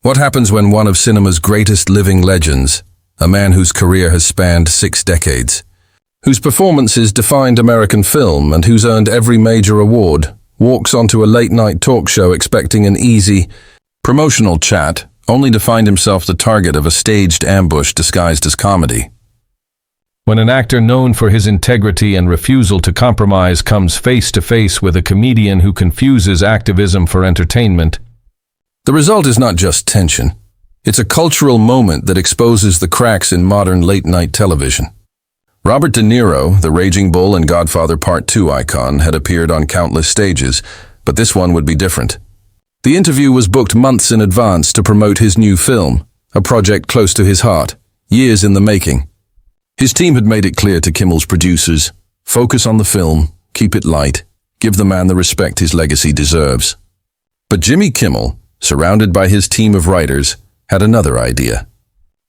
What happens when one of cinema's greatest living legends, a man whose career has spanned 6 decades, whose performances defined American film and who's earned every major award, walks onto a late-night talk show expecting an easy, promotional chat, only to find himself the target of a staged ambush disguised as comedy? When an actor known for his integrity and refusal to compromise comes face to face with a comedian who confuses activism for entertainment, the result is not just tension. It's a cultural moment that exposes the cracks in modern late-night television. Robert De Niro, the Raging Bull and Godfather Part 2 icon, had appeared on countless stages, but this one would be different. The interview was booked months in advance to promote his new film, a project close to his heart, years in the making. His team had made it clear to Kimmel's producers, focus on the film, keep it light, give the man the respect his legacy deserves. But Jimmy Kimmel, surrounded by his team of writers, had another idea.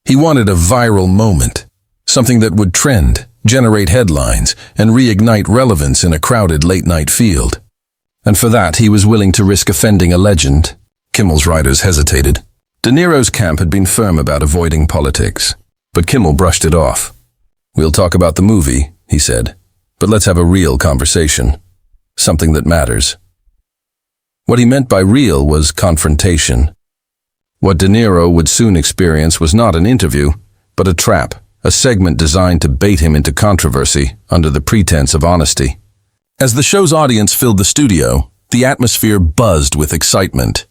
He wanted a viral moment, something that would trend, generate headlines, and reignite relevance in a crowded late-night field. And for that, he was willing to risk offending a legend. Kimmel's writers hesitated. De Niro's camp had been firm about avoiding politics, but Kimmel brushed it off. "We'll talk about the movie," he said, "but let's have a real conversation. Something that matters." What he meant by real was confrontation. What De Niro would soon experience was not an interview, but a trap, a segment designed to bait him into controversy under the pretense of honesty. As the show's audience filled the studio, the atmosphere buzzed with excitement.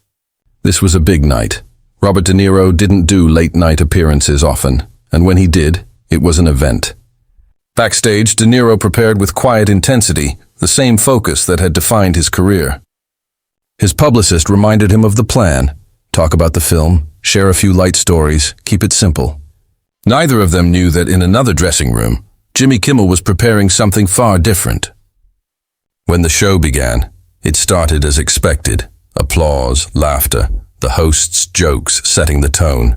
This was a big night. Robert De Niro didn't do late-night appearances often, and when he did, it was an event. Backstage, De Niro prepared with quiet intensity, the same focus that had defined his career. His publicist reminded him of the plan: talk about the film, share a few light stories, keep it simple. Neither of them knew that in another dressing room, Jimmy Kimmel was preparing something far different. When the show began, it started as expected: applause, laughter, the host's jokes setting the tone.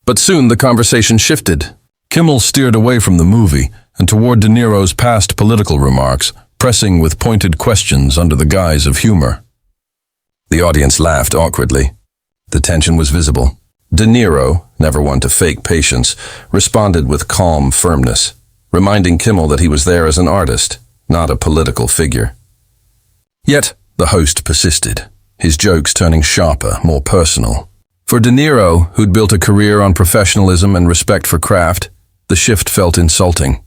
But soon the conversation shifted. Kimmel steered away from the movie and toward De Niro's past political remarks, pressing with pointed questions under the guise of humor. The audience laughed awkwardly. The tension was visible. De Niro, never one to fake patience, responded with calm firmness, reminding Kimmel that he was there as an artist, not a political figure. Yet, the host persisted, his jokes turning sharper, more personal. For De Niro, who'd built a career on professionalism and respect for craft, the shift felt insulting.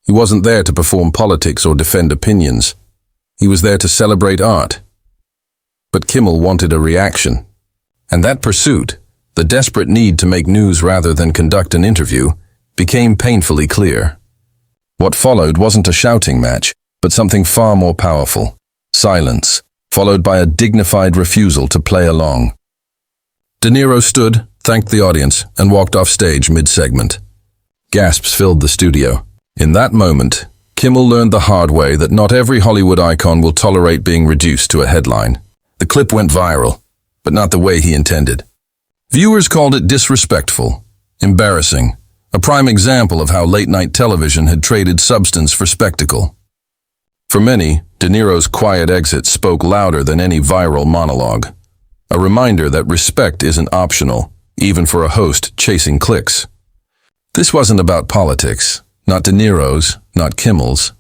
He wasn't there to perform politics or defend opinions. He was there to celebrate art. But Kimmel wanted a reaction. And that pursuit, the desperate need to make news rather than conduct an interview, became painfully clear. What followed wasn't a shouting match, but something far more powerful: silence, followed by a dignified refusal to play along. De Niro stood, thanked the audience, and walked off stage mid-segment. Gasps filled the studio. In that moment, Kimmel learned the hard way that not every Hollywood icon will tolerate being reduced to a headline. The clip went viral, but not the way he intended. Viewers called it disrespectful, embarrassing, a prime example of how late-night television had traded substance for spectacle. For many, De Niro's quiet exit spoke louder than any viral monologue, a reminder that respect isn't optional, even for a host chasing clicks. This wasn't about politics, not De Niro's, not Kimmel's.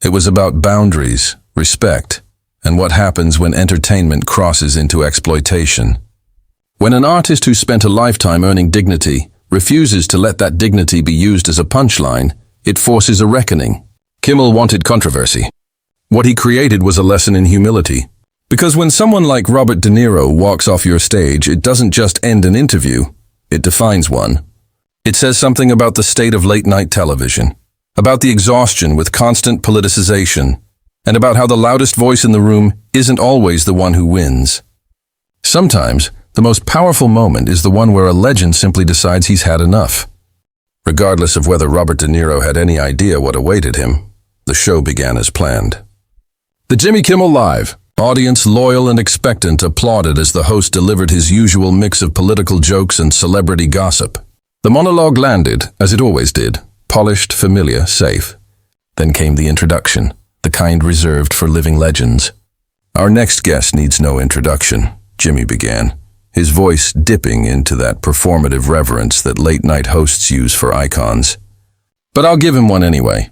It was about boundaries, respect, and what happens when entertainment crosses into exploitation. When an artist who spent a lifetime earning dignity refuses to let that dignity be used as a punchline, it forces a reckoning. Kimmel wanted controversy. What he created was a lesson in humility. Because when someone like Robert De Niro walks off your stage, it doesn't just end an interview, it defines one. It says something about the state of late-night television, about the exhaustion with constant politicization, and about how the loudest voice in the room isn't always the one who wins. Sometimes, the most powerful moment is the one where a legend simply decides he's had enough. Regardless of whether Robert De Niro had any idea what awaited him, the show began as planned. The Jimmy Kimmel Live. Audience loyal and expectant applauded as the host delivered his usual mix of political jokes and celebrity gossip. The monologue landed, as it always did, polished, familiar, safe. Then came the introduction, the kind reserved for living legends. "Our next guest needs no introduction," Jimmy began. his voice dipping into that performative reverence that late-night hosts use for icons. But I'll give him one anyway.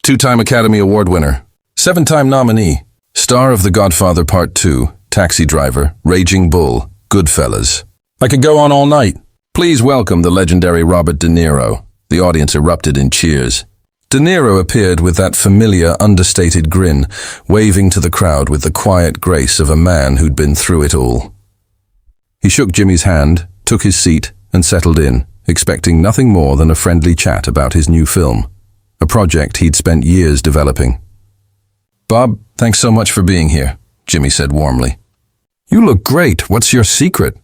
2-time Academy Award winner, 7-time nominee, star of The Godfather Part 2, Taxi Driver, Raging Bull, Goodfellas. I could go on all night. Please welcome the legendary Robert De Niro. The audience erupted in cheers. De Niro appeared with that familiar, understated grin, waving to the crowd with the quiet grace of a man who'd been through it all. He shook Jimmy's hand, took his seat, and settled in, expecting nothing more than a friendly chat about his new film, a project he'd spent years developing. "Bob, thanks so much for being here," Jimmy said warmly. "You look great. What's your secret?"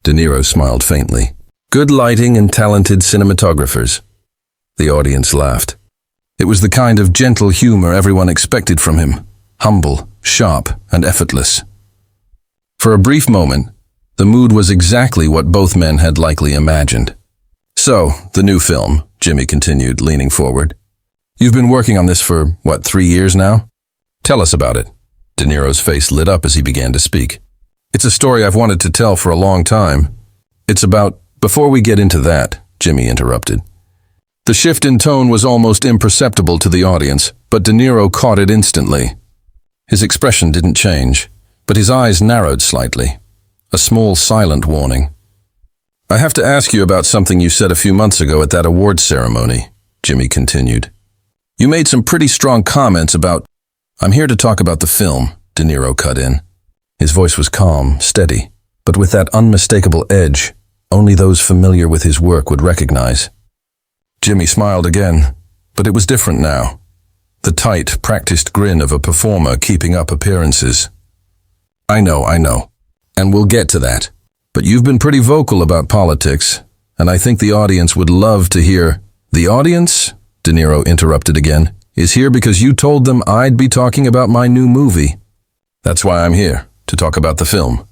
De Niro smiled faintly. "Good lighting and talented cinematographers." The audience laughed. It was the kind of gentle humor everyone expected from him, humble, sharp, and effortless. For a brief moment, the mood was exactly what both men had likely imagined. "So, the new film," Jimmy continued, leaning forward. "You've been working on this for, 3 years now? Tell us about it." De Niro's face lit up as he began to speak. "It's a story I've wanted to tell for a long time. It's about—" "Before we get into that," Jimmy interrupted. The shift in tone was almost imperceptible to the audience, but De Niro caught it instantly. His expression didn't change, but his eyes narrowed slightly. A small silent warning. "I have to ask you about something you said a few months ago at that awards ceremony," Jimmy continued. "You made some pretty strong comments about—" "I'm here to talk about the film," De Niro cut in. His voice was calm, steady, but with that unmistakable edge only those familiar with his work would recognize. Jimmy smiled again, but it was different now. The tight, practiced grin of a performer keeping up appearances. I know. And we'll get to that. But you've been pretty vocal about politics, and I think the audience would love to hear—" "The audience," De Niro interrupted again, "is here because you told them I'd be talking about my new movie. That's why I'm here, to talk about the film."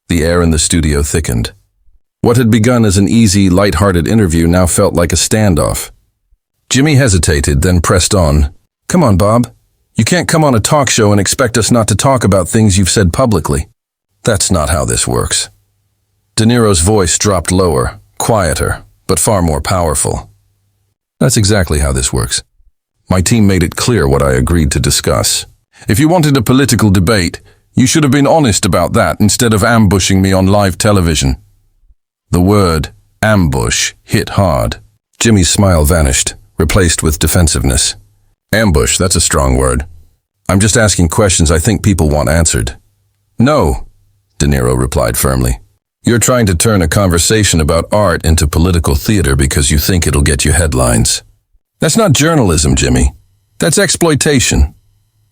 The air in the studio thickened. What had begun as an easy, light-hearted interview now felt like a standoff. Jimmy hesitated, then pressed on. "Come on, Bob. You can't come on a talk show and expect us not to talk about things you've said publicly. That's not how this works." De Niro's voice dropped lower, quieter, but far more powerful. "That's exactly how this works. My team made it clear what I agreed to discuss. If you wanted a political debate, you should have been honest about that instead of ambushing me on live television." The word ambush hit hard. Jimmy's smile vanished, replaced with defensiveness. "Ambush, that's a strong word. I'm just asking questions I think people want answered." "No," De Niro replied firmly. "You're trying to turn a conversation about art into political theater because you think it'll get you headlines. That's not journalism, Jimmy. That's exploitation."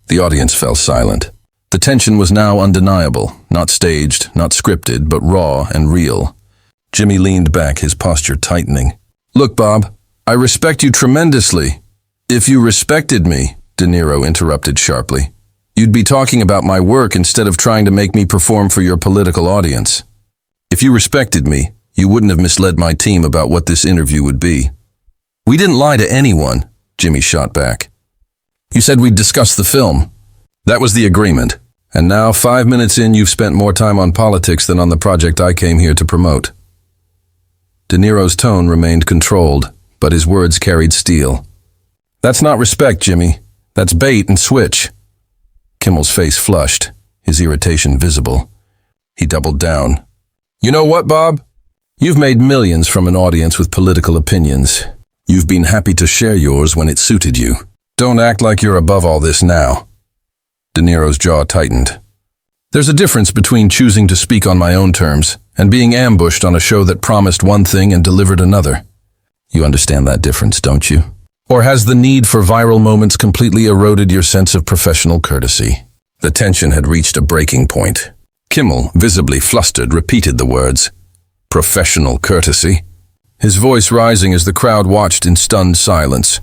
The audience fell silent. The tension was now undeniable, not staged, not scripted, but raw and real. Jimmy leaned back, his posture tightening. "Look, Bob, I respect you tremendously." "If you respected me," De Niro interrupted sharply, "you'd be talking about my work instead of trying to make me perform for your political audience. If you respected me, you wouldn't have misled my team about what this interview would be." "We didn't lie to anyone," Jimmy shot back. "You said we'd discuss the film. That was the agreement. And now, 5 minutes in, you've spent more time on politics than on the project I came here to promote." De Niro's tone remained controlled, but his words carried steel. "That's not respect, Jimmy. That's bait and switch." Kimmel's face flushed, his irritation visible. He doubled down. "You know what, Bob? You've made millions from an audience with political opinions. You've been happy to share yours when it suited you. Don't act like you're above all this now." De Niro's jaw tightened. "There's a difference between choosing to speak on my own terms and being ambushed on a show that promised one thing and delivered another. You understand that difference, don't you? Or has the need for viral moments completely eroded your sense of professional courtesy?" The tension had reached a breaking point. Kimmel, visibly flustered, repeated the words. "Professional courtesy?" His voice rising as the crowd watched in stunned silence.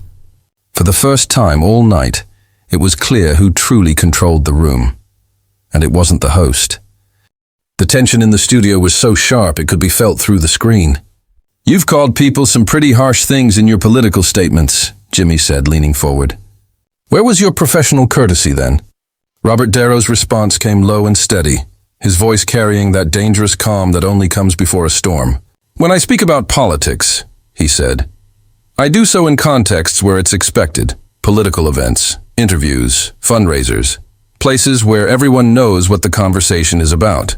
For the first time all night, it was clear who truly controlled the room. And it wasn't the host. The tension in the studio was so sharp it could be felt through the screen. "You've called people some pretty harsh things in your political statements," Jimmy said, leaning forward. "Where was your professional courtesy then?" Robert Darrow's response came low and steady. his voice carrying that dangerous calm that only comes before a storm. "When I speak about politics," he said, "I do so in contexts where it's expected. Political events, interviews, fundraisers, places where everyone knows what the conversation is about.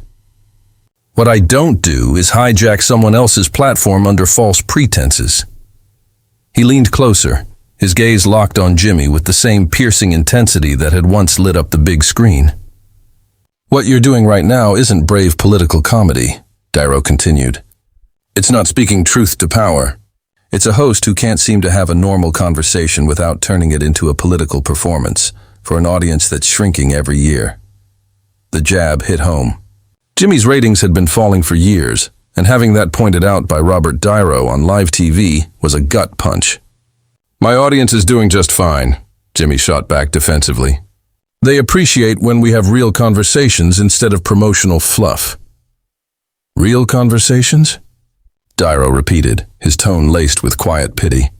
What I don't do is hijack someone else's platform under false pretenses." He leaned closer, his gaze locked on Jimmy with the same piercing intensity that had once lit up the big screen. "What you're doing right now isn't brave political comedy," Niro continued. "It's not speaking truth to power. It's a host who can't seem to have a normal conversation without turning it into a political performance for an audience that's shrinking every year." The jab hit home. Jimmy's ratings had been falling for years, and having that pointed out by Robert Niro on live TV was a gut punch. "My audience is doing just fine," Jimmy shot back defensively. "They appreciate when we have real conversations instead of promotional fluff." "Real conversations?" Niro repeated, his tone laced with quiet pity.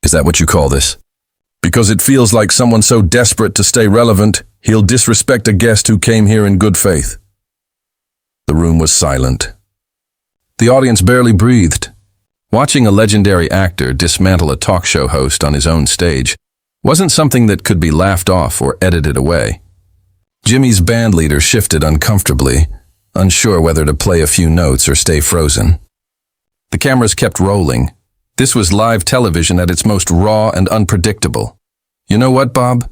"Is that what you call this? Because it feels like someone so desperate to stay relevant, he'll disrespect a guest who came here in good faith." The room was silent. The audience barely breathed. Watching a legendary actor dismantle a talk show host on his own stage wasn't something that could be laughed off or edited away. Jimmy's bandleader shifted uncomfortably, unsure whether to play a few notes or stay frozen. The cameras kept rolling. This was live television at its most raw and unpredictable. "You know what, Bob?"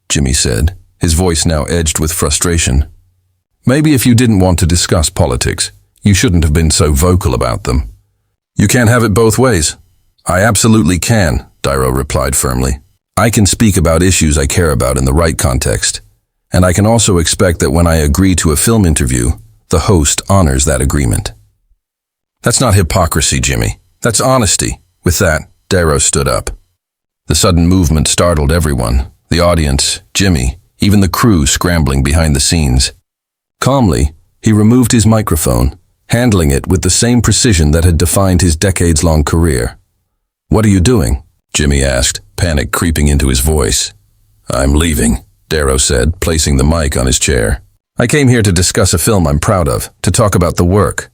Jimmy said, his voice now edged with frustration. "Maybe if you didn't want to discuss politics, you shouldn't have been so vocal about them." "You can't have it both ways." "I absolutely can," Niro replied firmly. "I can speak about issues I care about in the right context, and I can also expect that when I agree to a film interview, the host honors that agreement." "That's not hypocrisy, Jimmy. That's honesty." With that, Niro stood up. The sudden movement startled everyone, the audience, Jimmy, even the crew scrambling behind the scenes. Calmly, he removed his microphone, handling it with the same precision that had defined his decades-long career. "What are you doing?" Jimmy asked, panic creeping into his voice. "I'm leaving," Niro said, placing the mic on his chair. "I came here to discuss a film I'm proud of, to talk about the work.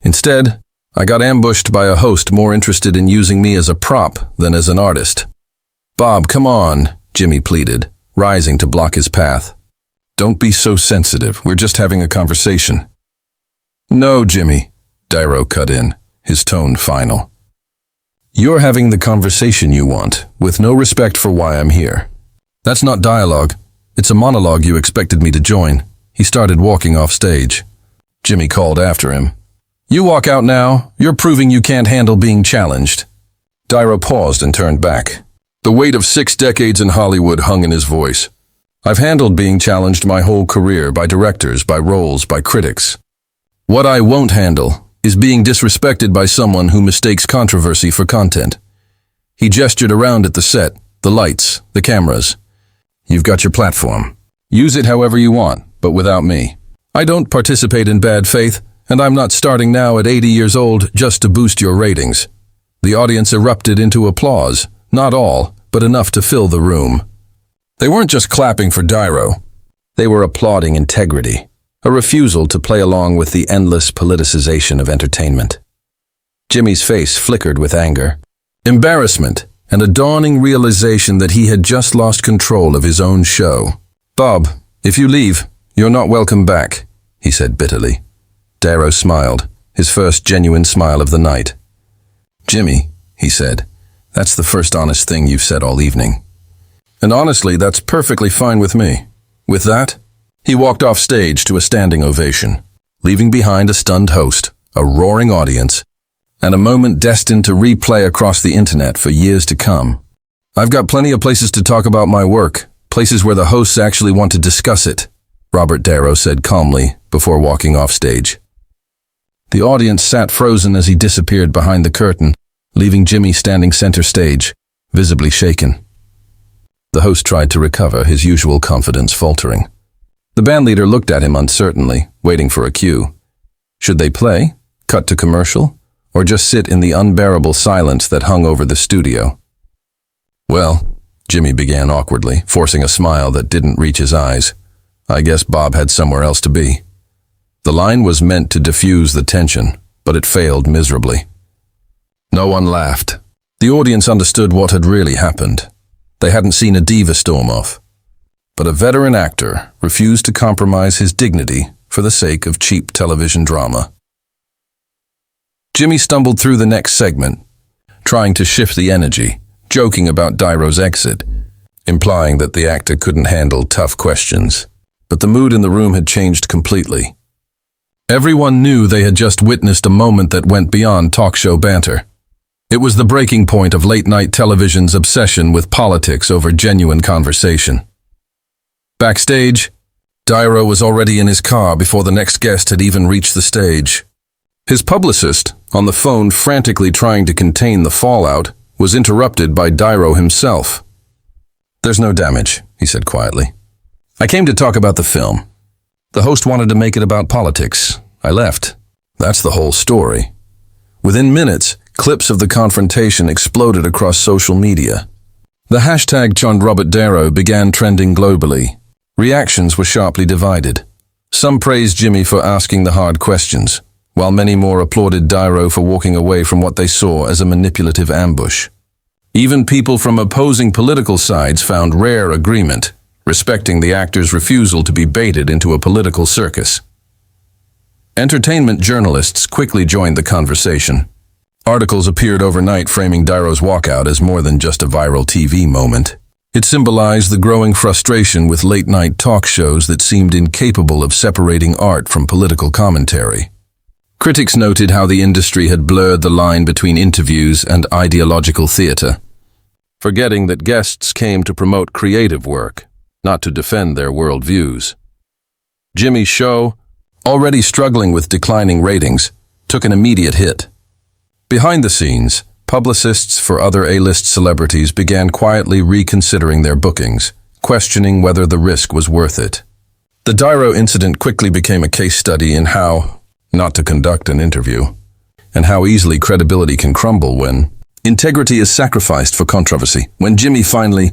Instead, I got ambushed by a host more interested in using me as a prop than as an artist." "Bob, come on," Jimmy pleaded, rising to block his path. "Don't be so sensitive. We're just having a conversation." "No, Jimmy," Niro cut in, his tone final. "You're having the conversation you want, with no respect for why I'm here. That's not dialogue. It's a monologue you expected me to join." He started walking off stage. Jimmy called after him. "You walk out now. You're proving you can't handle being challenged." Niro paused and turned back. The weight of 6 decades in Hollywood hung in his voice. "I've handled being challenged my whole career by directors, by roles, by critics. What I won't handle is being disrespected by someone who mistakes controversy for content." He gestured around at the set, the lights, the cameras. "You've got your platform. Use it however you want, but without me. I don't participate in bad faith, and I'm not starting now at 80 years old just to boost your ratings." The audience erupted into applause, not all, but enough to fill the room. They weren't just clapping for Niro. They were applauding integrity, a refusal to play along with the endless politicization of entertainment. Jimmy's face flickered with anger, embarrassment, and a dawning realization that he had just lost control of his own show. "Bob, if you leave, you're not welcome back," he said bitterly. Niro smiled, his first genuine smile of the night. "Jimmy," he said, "that's the first honest thing you've said all evening. And honestly, that's perfectly fine with me." With that, he walked off stage to a standing ovation, leaving behind a stunned host, a roaring audience, and a moment destined to replay across the internet for years to come. "I've got plenty of places to talk about my work, places where the hosts actually want to discuss it," Robert Niro said calmly before walking off stage. The audience sat frozen as he disappeared behind the curtain, leaving Jimmy standing center stage, visibly shaken. The host tried to recover, his usual confidence faltering. The bandleader looked at him uncertainly, waiting for a cue. Should they play, cut to commercial, or just sit in the unbearable silence that hung over the studio? "Well," Jimmy began awkwardly, forcing a smile that didn't reach his eyes, "I guess Bob had somewhere else to be." The line was meant to diffuse the tension, but it failed miserably. No one laughed. The audience understood what had really happened. They hadn't seen a diva storm off. But a veteran actor refused to compromise his dignity for the sake of cheap television drama. Jimmy stumbled through the next segment, trying to shift the energy, joking about Niro's exit, implying that the actor couldn't handle tough questions. But the mood in the room had changed completely. Everyone knew they had just witnessed a moment that went beyond talk show banter. It was the breaking point of late-night television's obsession with politics over genuine conversation. Backstage, Niro was already in his car before the next guest had even reached the stage. His publicist, on the phone frantically trying to contain the fallout, was interrupted by Niro himself. "There's no damage," he said quietly. "I came to talk about the film. The host wanted to make it about politics. I left. That's the whole story." Within minutes, clips of the confrontation exploded across social media. The hashtag #JohnRobertNiro began trending globally. Reactions were sharply divided. Some praised Jimmy for asking the hard questions, while many more applauded Niro for walking away from what they saw as a manipulative ambush. Even people from opposing political sides found rare agreement, respecting the actor's refusal to be baited into a political circus. Entertainment journalists quickly joined the conversation. Articles appeared overnight framing Niro's walkout as more than just a viral TV moment. It symbolized the growing frustration with late-night talk shows that seemed incapable of separating art from political commentary. Critics noted how the industry had blurred the line between interviews and ideological theater, forgetting that guests came to promote creative work, not to defend their worldviews. Jimmy's show, already struggling with declining ratings, took an immediate hit. Behind the scenes, publicists for other A-list celebrities began quietly reconsidering their bookings, questioning whether the risk was worth it. The Niro incident quickly became a case study in how not to conduct an interview, and how easily credibility can crumble when integrity is sacrificed for controversy. When Jimmy finally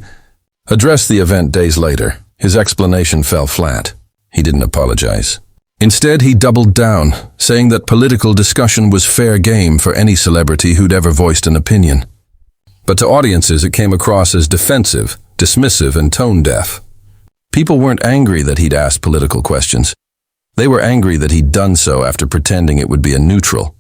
addressed the event days later, his explanation fell flat. He didn't apologize. Instead, he doubled down, saying that political discussion was fair game for any celebrity who'd ever voiced an opinion. But to audiences, it came across as defensive, dismissive, and tone-deaf. People weren't angry that he'd asked political questions. They were angry that he'd done so after pretending it would be a neutral,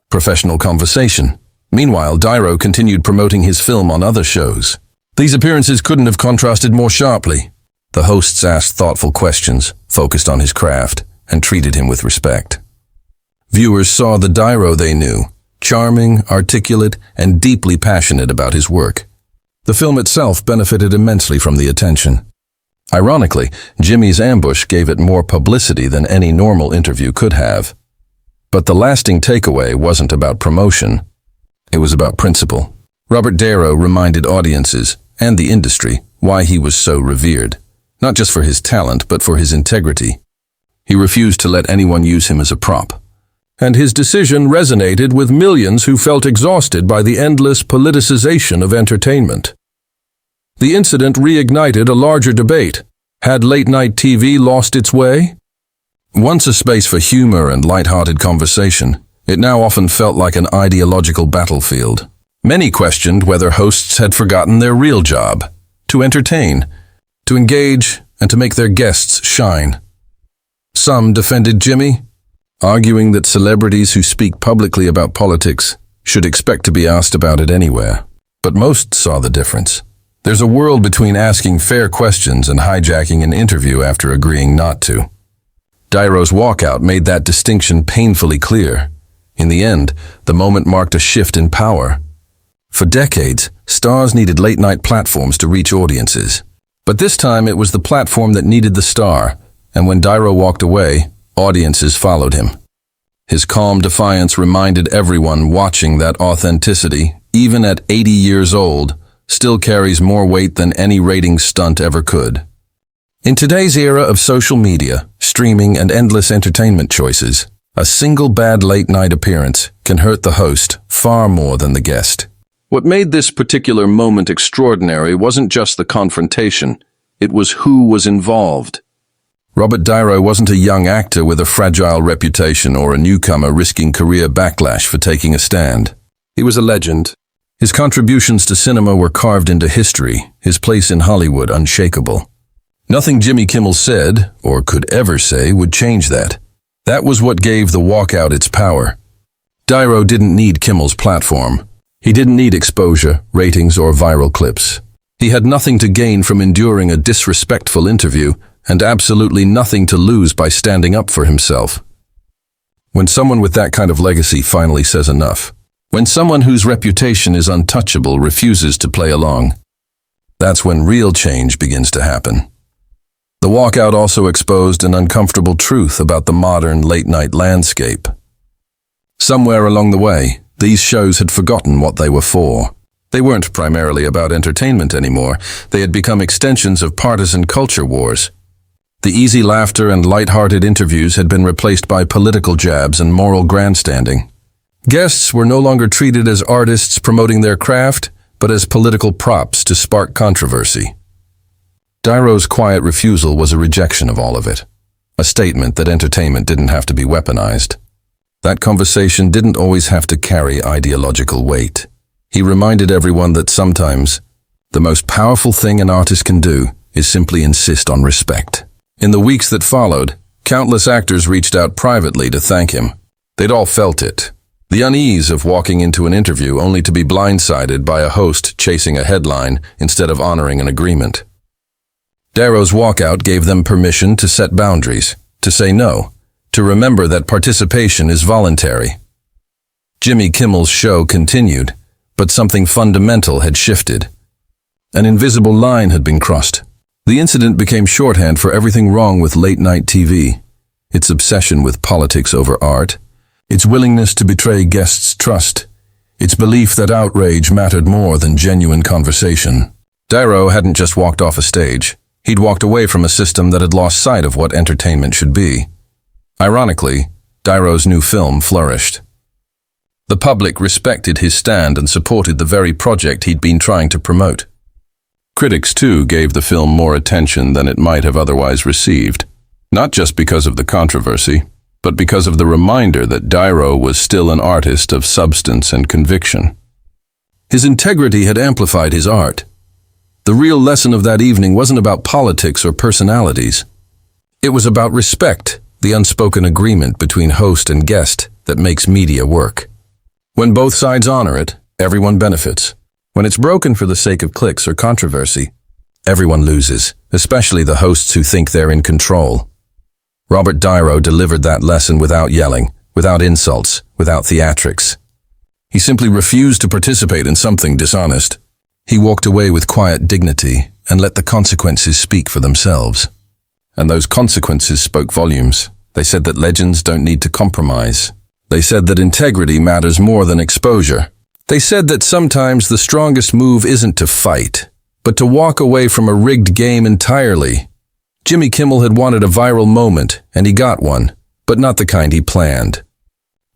professional conversation. Meanwhile, Niro continued promoting his film on other shows. These appearances couldn't have contrasted more sharply. The hosts asked thoughtful questions, focused on his craft, and treated him with respect. Viewers saw the Niro they knew, charming, articulate, and deeply passionate about his work. The film itself benefited immensely from the attention. Ironically, Jimmy's ambush gave it more publicity than any normal interview could have. But the lasting takeaway wasn't about promotion. It was about principle. Robert Niro reminded audiences, and the industry, why he was so revered. Not just for his talent, but for his integrity. He refused to let anyone use him as a prop. And his decision resonated with millions who felt exhausted by the endless politicization of entertainment. The incident reignited a larger debate. Had late-night TV lost its way? Once a space for humor and light-hearted conversation, it now often felt like an ideological battlefield. Many questioned whether hosts had forgotten their real job, to entertain, to engage, and to make their guests shine. Some defended Jimmy, arguing that celebrities who speak publicly about politics should expect to be asked about it anywhere. But most saw the difference. There's a world between asking fair questions and hijacking an interview after agreeing not to. Niro's walkout made that distinction painfully clear. In the end, the moment marked a shift in power. For decades, stars needed late-night platforms to reach audiences. But this time it was the platform that needed the star, and when Niro walked away, audiences followed him. His calm defiance reminded everyone watching that authenticity, even at 80 years old, still carries more weight than any ratings stunt ever could. In today's era of social media, streaming, and endless entertainment choices, a single bad late-night appearance can hurt the host far more than the guest. What made this particular moment extraordinary wasn't just the confrontation, it was who was involved. Robert Niro wasn't a young actor with a fragile reputation or a newcomer risking career backlash for taking a stand. He was a legend. His contributions to cinema were carved into history, his place in Hollywood unshakable. Nothing Jimmy Kimmel said, or could ever say, would change that. That was what gave the walkout its power. Niro didn't need Kimmel's platform. He didn't need exposure, ratings, or viral clips. He had nothing to gain from enduring a disrespectful interview, and absolutely nothing to lose by standing up for himself. When someone with that kind of legacy finally says enough, when someone whose reputation is untouchable refuses to play along, that's when real change begins to happen. The walkout also exposed an uncomfortable truth about the modern late-night landscape. Somewhere along the way, these shows had forgotten what they were for. They weren't primarily about entertainment anymore. They had become extensions of partisan culture wars. The easy laughter and light-hearted interviews had been replaced by political jabs and moral grandstanding. Guests were no longer treated as artists promoting their craft, but as political props to spark controversy. Niro's quiet refusal was a rejection of all of it, a statement that entertainment didn't have to be weaponized. That conversation didn't always have to carry ideological weight. He reminded everyone that sometimes the most powerful thing an artist can do is simply insist on respect. In the weeks that followed, countless actors reached out privately to thank him. They'd all felt it. The unease of walking into an interview only to be blindsided by a host chasing a headline instead of honoring an agreement. Niro's walkout gave them permission to set boundaries, to say no, to remember that participation is voluntary. Jimmy Kimmel's show continued, but something fundamental had shifted. An invisible line had been crossed. The incident became shorthand for everything wrong with late-night TV, its obsession with politics over art, its willingness to betray guests' trust, its belief that outrage mattered more than genuine conversation. Niro hadn't just walked off a stage. He'd walked away from a system that had lost sight of what entertainment should be. Ironically, Niro's new film flourished. The public respected his stand and supported the very project he'd been trying to promote. Critics, too, gave the film more attention than it might have otherwise received, not just because of the controversy, but because of the reminder that Niro was still an artist of substance and conviction. His integrity had amplified his art. The real lesson of that evening wasn't about politics or personalities. It was about respect, the unspoken agreement between host and guest that makes media work. When both sides honor it, everyone benefits. When it's broken for the sake of clicks or controversy, everyone loses, especially the hosts who think they're in control. Robert Niro delivered that lesson without yelling, without insults, without theatrics. He simply refused to participate in something dishonest. He walked away with quiet dignity and let the consequences speak for themselves. And those consequences spoke volumes. They said that legends don't need to compromise. They said that integrity matters more than exposure. They said that sometimes the strongest move isn't to fight, but to walk away from a rigged game entirely. Jimmy Kimmel had wanted a viral moment, and he got one, but not the kind he planned.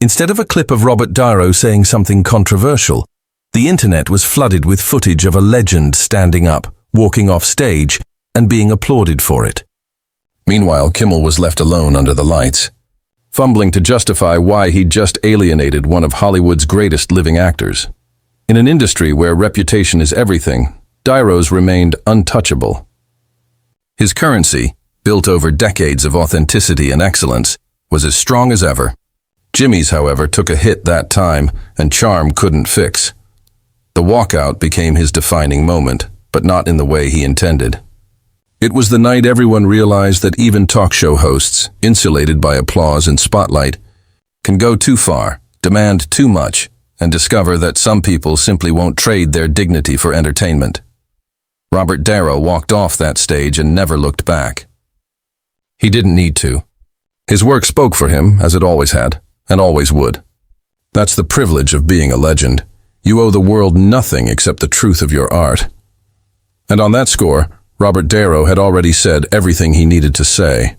Instead of a clip of Robert Niro saying something controversial, the internet was flooded with footage of a legend standing up, walking off stage, and being applauded for it. Meanwhile, Kimmel was left alone under the lights, fumbling to justify why he'd just alienated one of Hollywood's greatest living actors. In an industry where reputation is everything, Niro's remained untouchable. His currency, built over decades of authenticity and excellence, was as strong as ever. Jimmy's, however, took a hit that time, and charm couldn't fix. The walkout became his defining moment, but not in the way he intended. It was the night everyone realized that even talk show hosts, insulated by applause and spotlight, can go too far, demand too much, and discover that some people simply won't trade their dignity for entertainment. Robert Niro walked off that stage and never looked back. He didn't need to. His work spoke for him, as it always had, and always would. That's the privilege of being a legend. You owe the world nothing except the truth of your art. And on that score, Robert Niro had already said everything he needed to say.